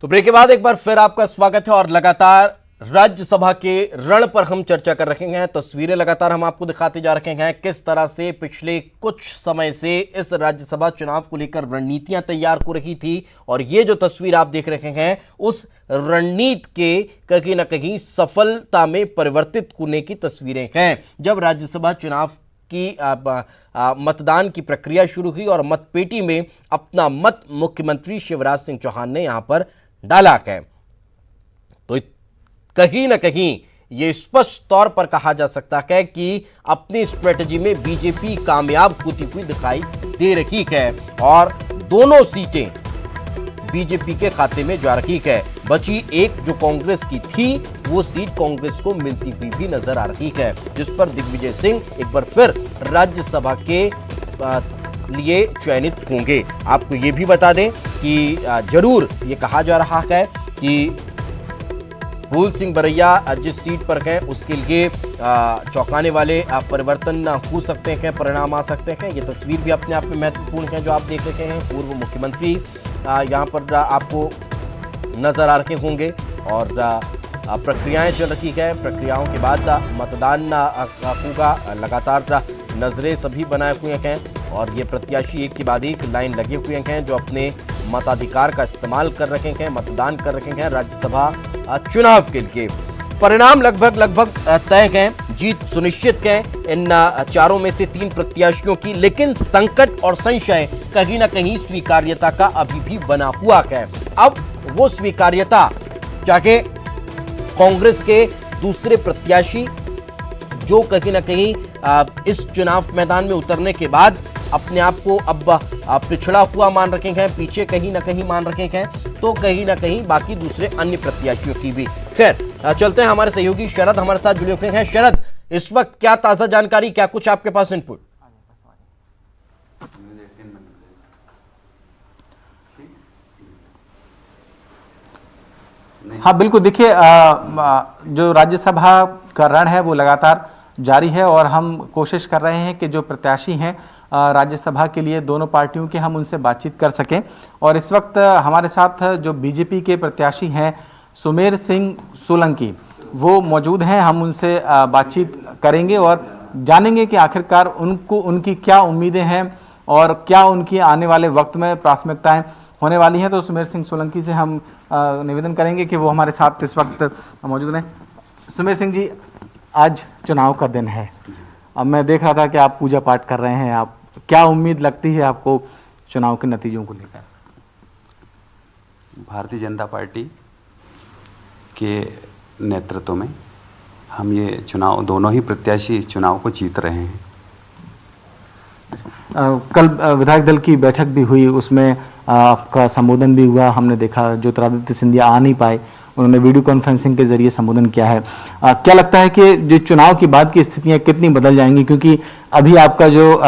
तो ब्रेक के बाद एक बार फिर आपका स्वागत है और लगातार राज्यसभा के रण पर हम चर्चा कर रहे हैं। तस्वीरें लगातार हम आपको दिखाते जा रहे हैं किस तरह से पिछले कुछ समय से इस राज्यसभा चुनाव को लेकर रणनीतियां तैयार हो रही थी और ये जो तस्वीर आप देख रहे हैं उस रणनीति के कहीं ना कहीं सफलता में परिवर्तित होने की तस्वीरें हैं। जब राज्यसभा चुनाव की मतदान की प्रक्रिया शुरू हुई और मतपेटी में अपना मत मुख्यमंत्री शिवराज सिंह चौहान ने यहां पर डाला है, तो कहीं ना कहीं यह स्पष्ट तौर पर कहा जा सकता है कि अपनी स्ट्रेटजी में बीजेपी कामयाब होती हुई दिखाई दे रही है और दोनों सीटें बीजेपी के खाते में जा रही है। बची एक जो कांग्रेस की थी वो सीट कांग्रेस को मिलती हुई भी नजर आ रही है, जिस पर दिग्विजय सिंह एक बार फिर राज्यसभा के लिए चयनित होंगे। आपको ये भी बता दें कि जरूर ये कहा जा रहा है कि फूल सिंह बरैया जिस सीट पर हैं उसके लिए चौंकाने वाले परिवर्तन हो सकते हैं, परिणाम आ सकते हैं। ये तस्वीर भी अपने आप में महत्वपूर्ण है जो आप देख रहे हैं। पूर्व मुख्यमंत्री यहाँ पर आपको नजर आ रहे होंगे और प्रक्रियाएं चल रही है। प्रक्रियाओं के बाद मतदान होगा। लगातार नजरें सभी बनाए हुए हैं और ये प्रत्याशी एक के बाद एक लाइन लगे हुए हैं जो अपने मताधिकार का इस्तेमाल कर रहे हैं, मतदान कर रहे हैं राज्यसभा चुनाव के लिए। परिणाम लगभग तय हैं, जीत सुनिश्चित है इन चारों में से 3 प्रत्याशियों की, लेकिन संकट और संशय कहीं ना कहीं स्वीकार्यता का अभी भी बना हुआ है। अब वो स्वीकार्यता चाहे कांग्रेस के दूसरे प्रत्याशी जो कहीं ना कहीं इस चुनाव मैदान में उतरने के बाद अपने आप को अब पिछड़ा हुआ मान रखे हैं, पीछे कहीं ना कहीं मान रखे हैं, तो कहीं ना कहीं बाकी दूसरे अन्य प्रत्याशियों की भी। खैर चलते हैं, हमारे सहयोगी शरद हमारे साथ जुड़े हुए हैं। शरद, इस वक्त क्या ताजा जानकारी, क्या कुछ आपके पास इनपुट? हाँ बिल्कुल, देखिए जो राज्यसभा का रण है वो लगातार जारी है और हम कोशिश कर रहे हैं कि जो प्रत्याशी हैं राज्यसभा के लिए दोनों पार्टियों के, हम उनसे बातचीत कर सकें। और इस वक्त हमारे साथ जो बीजेपी के प्रत्याशी हैं सुमेर सिंह सोलंकी वो मौजूद हैं। हम उनसे बातचीत करेंगे और जानेंगे कि आखिरकार उनकी क्या उम्मीदें हैं और क्या उनकी आने वाले वक्त में प्राथमिकताएं होने वाली हैं। तो सुमेर सिंह सोलंकी से हम निवेदन करेंगे कि वो हमारे साथ इस वक्त मौजूद हैं। सुमेर सिंह जी, आज चुनाव का दिन है। अब मैं देख रहा था कि आप पूजा पाठ कर रहे हैं, आप क्या उम्मीद लगती है आपको चुनाव के नतीजों को लेकर? भारतीय जनता पार्टी के नेतृत्व में हम ये चुनाव, दोनों ही प्रत्याशी चुनाव को जीत रहे हैं। कल विधायक दल की बैठक भी हुई, उसमें आपका संबोधन भी हुआ। हमने देखा ज्योतिरादित्य सिंधिया आ नहीं पाए, उन्होंने वीडियो कॉन्फ्रेंसिंग के जरिए संबोधन किया है। क्या लगता है कि जो चुनाव के बाद की स्थितियां कितनी बदल जाएंगी, क्योंकि अभी आपका जो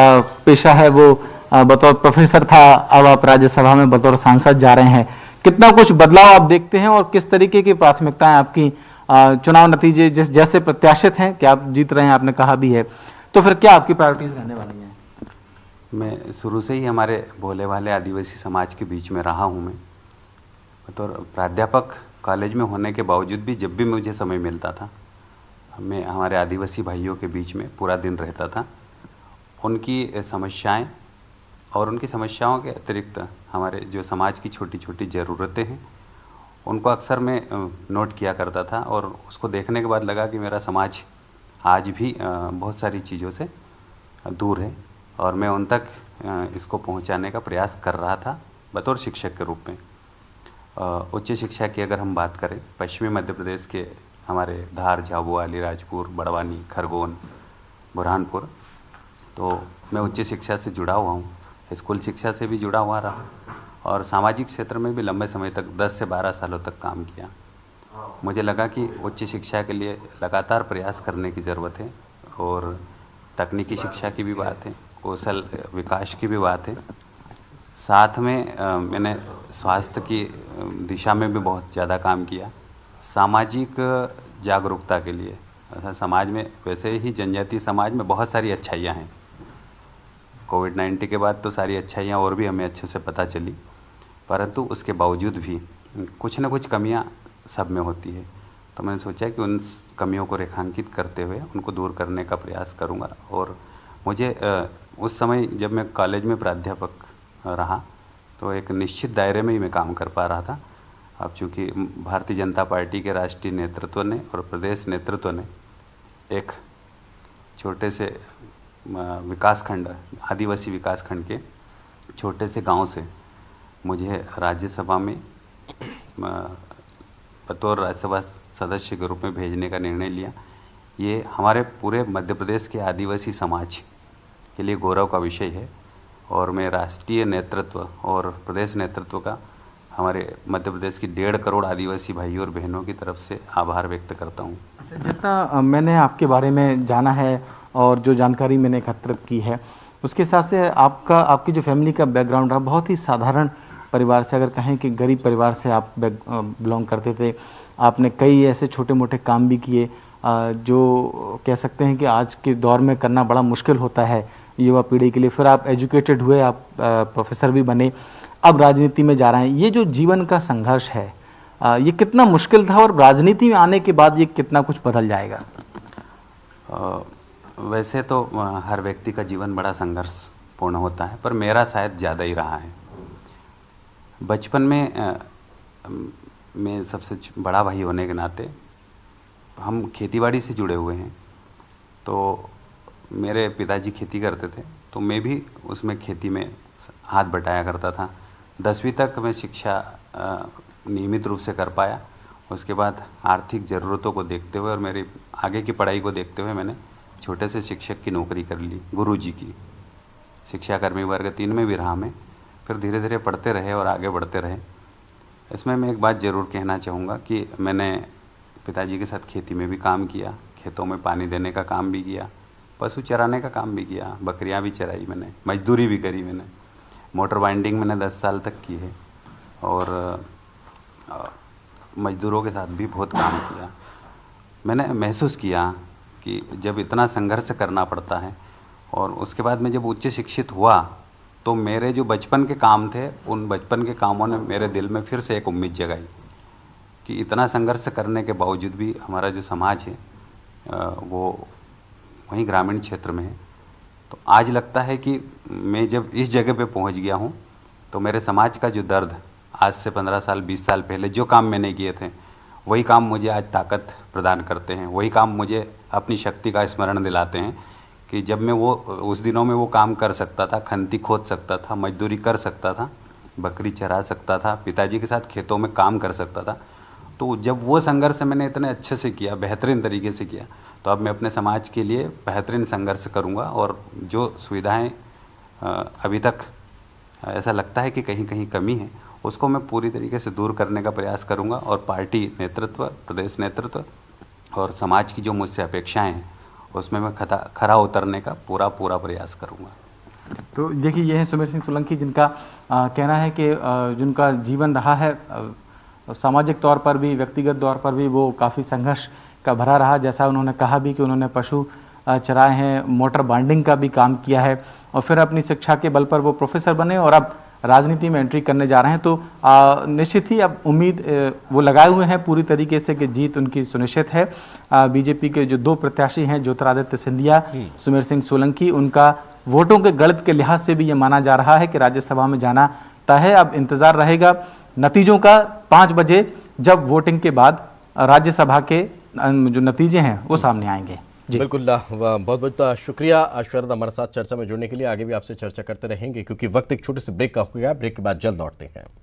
पेशा है वो बतौर प्रोफेसर था, अब आप राज्यसभा में बतौर सांसद जा रहे हैं। कितना कुछ बदलाव आप देखते हैं और किस तरीके की प्राथमिकताएं आपकी चुनाव नतीजे जैसे प्रत्याशित हैं कि आप जीत रहे हैं, आपने कहा भी है, तो फिर क्या आपकी प्रायोरिटीज रहने वाली हैं? मैं शुरू से ही हमारे भोले भाले आदिवासी समाज के बीच में रहा हूँ। मैं बतौर प्राध्यापक कॉलेज में होने के बावजूद भी जब भी मुझे समय मिलता था मैं हमारे आदिवासी भाइयों के बीच में पूरा दिन रहता था। उनकी समस्याएं और उनकी समस्याओं के अतिरिक्त हमारे जो समाज की छोटी छोटी ज़रूरतें हैं उनको अक्सर मैं नोट किया करता था और उसको देखने के बाद लगा कि मेरा समाज आज भी बहुत सारी चीज़ों से दूर है और मैं उन तक इसको पहुंचाने का प्रयास कर रहा था बतौर शिक्षक के रूप में। उच्च शिक्षा की अगर हम बात करें, पश्चिमी मध्य प्रदेश के हमारे धार, झाबुआ, अलीराजपुर, बड़वानी, खरगोन, बुरहानपुर, तो मैं उच्च शिक्षा से जुड़ा हुआ हूँ, स्कूल शिक्षा से भी जुड़ा हुआ रहा और सामाजिक क्षेत्र में भी लंबे समय तक 10 से 12 सालों तक काम किया। मुझे लगा कि उच्च शिक्षा के लिए लगातार प्रयास करने की ज़रूरत है और तकनीकी शिक्षा की भी बात है, कौशल विकास की भी बात है। साथ में मैंने स्वास्थ्य की दिशा में भी बहुत ज़्यादा काम किया। सामाजिक जागरूकता के लिए समाज में, वैसे ही जनजातीय समाज में बहुत सारी अच्छाइयाँ हैं। कोविड-19 के बाद तो सारी अच्छाइयाँ और भी हमें अच्छे से पता चली, परंतु उसके बावजूद भी कुछ न कुछ कमियां सब में होती है। तो मैंने सोचा कि उन कमियों को रेखांकित करते हुए उनको दूर करने का प्रयास करूंगा। और मुझे उस समय जब मैं कॉलेज में प्राध्यापक रहा तो एक निश्चित दायरे में ही मैं काम कर पा रहा था। अब चूँकि भारतीय जनता पार्टी के राष्ट्रीय नेतृत्व ने और प्रदेश नेतृत्व ने एक छोटे से विकासखंड, आदिवासी विकासखंड के छोटे से गांव से मुझे राज्यसभा में बतौर राज्यसभा सदस्य के रूप में भेजने का निर्णय लिया। ये हमारे पूरे मध्य प्रदेश के आदिवासी समाज के लिए गौरव का विषय है और मैं राष्ट्रीय नेतृत्व और प्रदेश नेतृत्व का हमारे मध्य प्रदेश की 1.5 करोड़ आदिवासी भाइयों और बहनों की तरफ से आभार व्यक्त करता हूँ। जितना मैंने आपके बारे में जाना है और जो जानकारी मैंने एकत्रित की है उसके हिसाब से आपकी जो फैमिली का बैकग्राउंड रहा, बहुत ही साधारण परिवार से, अगर कहें कि गरीब परिवार से आप बिलोंग करते थे। आपने कई ऐसे छोटे मोटे काम भी किए जो कह सकते हैं कि आज के दौर में करना बड़ा मुश्किल होता है युवा पीढ़ी के लिए। फिर आप एजुकेटेड हुए, आप प्रोफेसर भी बने, अब राजनीति में जा रहे हैं। ये जो जीवन का संघर्ष है ये कितना मुश्किल था और राजनीति में आने के बाद ये कितना कुछ बदल जाएगा? वैसे तो हर व्यक्ति का जीवन बड़ा संघर्षपूर्ण होता है, पर मेरा शायद ज़्यादा ही रहा है। बचपन में मैं सबसे बड़ा भाई होने के नाते हम खेतीबाड़ी से जुड़े हुए हैं। तो मेरे पिताजी खेती करते थे तो मैं भी उसमें खेती में हाथ बटाया करता था। 10वीं तक मैं शिक्षा नियमित रूप से कर पाया। उसके बाद आर्थिक ज़रूरतों को देखते हुए और मेरी आगे की पढ़ाई को देखते हुए मैंने छोटे से शिक्षक की नौकरी कर ली, गुरुजी की। शिक्षाकर्मी वर्ग 3 में भी रहा मैं। फिर धीरे धीरे पढ़ते रहे और आगे बढ़ते रहे। इसमें मैं एक बात ज़रूर कहना चाहूँगा कि मैंने पिताजी के साथ खेती में भी काम किया, खेतों में पानी देने का काम भी किया, पशु चराने का काम भी किया, बकरियां भी चराई मैंने, मजदूरी भी करी मैंने, मोटर बाइंडिंग मैंने 10 साल तक की है और मजदूरों के साथ भी बहुत काम किया। मैंने महसूस किया कि जब इतना संघर्ष करना पड़ता है और उसके बाद मैं जब उच्च शिक्षित हुआ तो मेरे जो बचपन के काम थे उन बचपन के कामों ने मेरे दिल में फिर से एक उम्मीद जगाई कि इतना संघर्ष करने के बावजूद भी हमारा जो समाज है वो वहीं ग्रामीण क्षेत्र में है। तो आज लगता है कि मैं जब इस जगह पे पहुंच गया हूं तो मेरे समाज का जो दर्द आज से 15 साल 20 साल पहले जो काम मैंने किए थे वही काम मुझे आज ताकत प्रदान करते हैं। वही काम मुझे अपनी शक्ति का स्मरण दिलाते हैं कि जब मैं वो उस दिनों में वो काम कर सकता था, खंती खोद सकता था, मजदूरी कर सकता था, बकरी चरा सकता था, पिताजी के साथ खेतों में काम कर सकता था। तो जब वो संघर्ष मैंने इतने अच्छे से किया, बेहतरीन तरीके से किया, तो अब मैं अपने समाज के लिए बेहतरीन संघर्ष करूंगा और जो सुविधाएं अभी तक ऐसा लगता है कि कहीं कहीं कमी है उसको मैं पूरी तरीके से दूर करने का प्रयास करूंगा और पार्टी नेतृत्व, प्रदेश नेतृत्व और समाज की जो मुझसे अपेक्षाएं हैं उसमें मैं खरा उतरने का पूरा प्रयास करूंगा। तो देखिए, ये हैं सुमेर सिंह सोलंकी जिनका कहना है कि जिनका जीवन रहा है सामाजिक तौर पर भी, व्यक्तिगत तौर पर भी वो काफ़ी संघर्ष का भरा रहा। जैसा उन्होंने कहा भी कि उन्होंने पशु चराए हैं, मोटर बाइंडिंग का भी काम किया है और फिर अपनी शिक्षा के बल पर वो प्रोफेसर बने और अब राजनीति में एंट्री करने जा रहे हैं। तो निश्चित ही अब उम्मीद वो लगाए हुए हैं पूरी तरीके से कि जीत उनकी सुनिश्चित है। बीजेपी के जो 2 प्रत्याशी हैं, ज्योतिरादित्य सिंधिया, सुमेर सिंह सोलंकी, उनका वोटों के गणित के लिहाज से भी ये माना जा रहा है कि राज्यसभा में जाना तय है। अब इंतजार रहेगा नतीजों का 5 बजे, जब वोटिंग के बाद राज्यसभा के जो नतीजे हैं वो सामने आएंगे। बिल्कुल, बहुत बहुत शुक्रिया शरद हमारे साथ चर्चा में जुड़ने के लिए। आगे भी आपसे चर्चा करते रहेंगे क्योंकि वक्त एक छोटे से ब्रेक का हो गया। ब्रेक के बाद जल्द लौटते हैं।